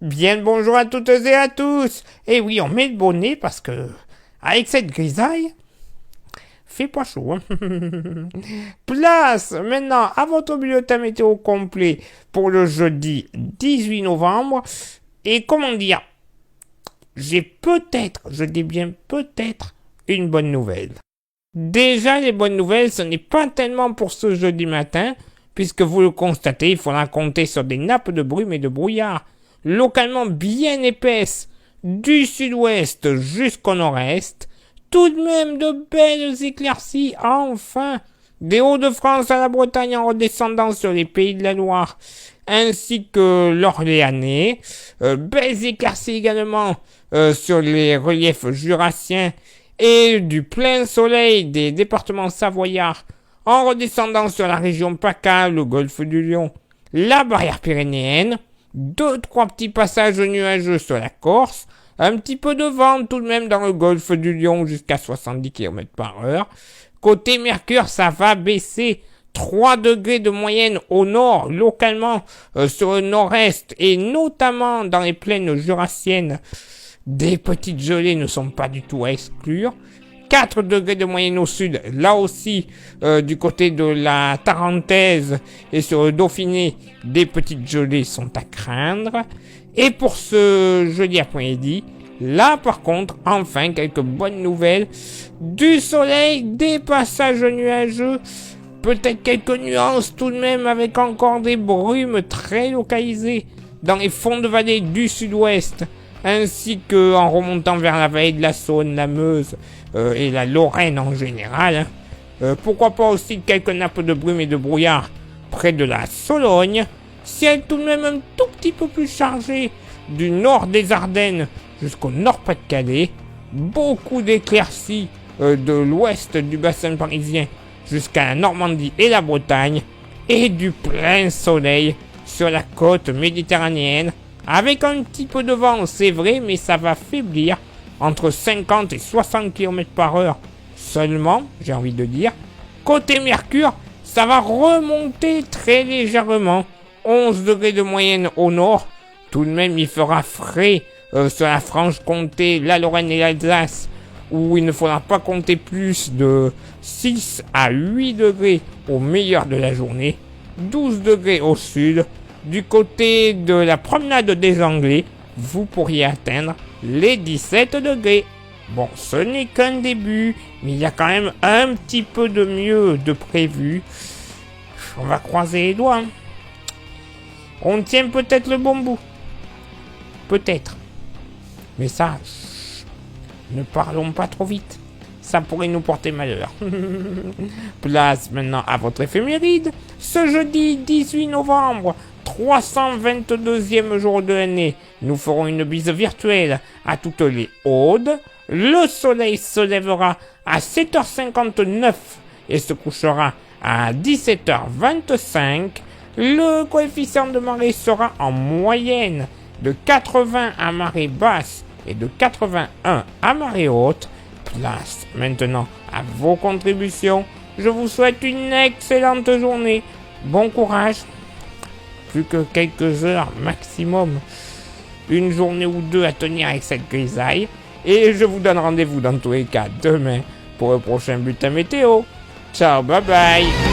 Bien le bonjour à toutes et à tous. Et oui, on met le bonnet parce que, avec cette grisaille, fait pas chaud. Hein. Place maintenant à votre bulletin météo complet pour le jeudi 18 novembre. Et comment dire, j'ai peut-être, je dis bien peut-être, une bonne nouvelle. Déjà, les bonnes nouvelles, ce n'est pas tellement pour ce jeudi matin, puisque vous le constatez, il faudra compter sur des nappes de brume et de brouillard, localement bien épaisses, du sud-ouest jusqu'au nord-est, tout de même de belles éclaircies, enfin, des Hauts-de-France à la Bretagne en redescendant sur les pays de la Loire, ainsi que l'Orléanais, belles éclaircies également sur les reliefs jurassiens, et du plein soleil des départements savoyards en redescendant sur la région PACA, le golfe du Lion, la barrière pyrénéenne, 2-3 petits passages nuageux sur la Corse, un petit peu de vent tout de même dans le golfe du Lion jusqu'à 70 km/h. Côté Mercure, ça va baisser 3 degrés de moyenne au nord, localement sur le nord-est et notamment dans les plaines jurassiennes. Des petites gelées ne sont pas du tout à exclure. 4 degrés de moyenne au sud, là aussi, du côté de la Tarentaise et sur le Dauphiné, des petites gelées sont à craindre. Et pour ce jeudi après-midi, là par contre, enfin, quelques bonnes nouvelles. Du soleil, des passages nuageux, peut-être quelques nuances tout de même avec encore des brumes très localisées dans les fonds de vallée du sud-ouest, ainsi qu'en remontant vers la vallée de la Saône, la Meuse et la Lorraine en général. Pourquoi pas aussi quelques nappes de brume et de brouillard près de la Sologne. Ciel tout de même un tout petit peu plus chargé du nord des Ardennes jusqu'au nord-Pas-de-Calais. Beaucoup d'éclaircies de l'ouest du bassin parisien jusqu'à la Normandie et la Bretagne. Et du plein soleil sur la côte méditerranéenne. Avec un petit peu de vent, c'est vrai, mais ça va faiblir entre 50 et 60 km/h seulement, j'ai envie de dire. Côté Mercure, ça va remonter très légèrement, 11 degrés de moyenne au nord. Tout de même, il fera frais sur la Franche-Comté, la Lorraine et l'Alsace, où il ne faudra pas compter plus de 6 à 8 degrés au meilleur de la journée, 12 degrés au sud. Du côté de la promenade des Anglais, vous pourriez atteindre les 17 degrés. Bon, ce n'est qu'un début, mais il y a quand même un petit peu de mieux de prévu. On va croiser les doigts. Hein. On tient peut-être le bon bout. Peut-être. Mais ça, ne parlons pas trop vite. Ça pourrait nous porter malheur. Place maintenant à votre éphéméride. Ce jeudi 18 novembre, 322e jour de l'année, nous ferons une bise virtuelle à toutes les Audes. Le soleil se lèvera à 7h59 et se couchera à 17h25. Le coefficient de marée sera en moyenne de 80 à marée basse et de 81 à marée haute. Place maintenant à vos contributions. Je vous souhaite une excellente journée. Bon courage. Plus que quelques heures maximum. Une journée ou deux à tenir avec cette grisaille. Et je vous donne rendez-vous dans tous les cas demain pour le prochain bulletin météo. Ciao, bye bye.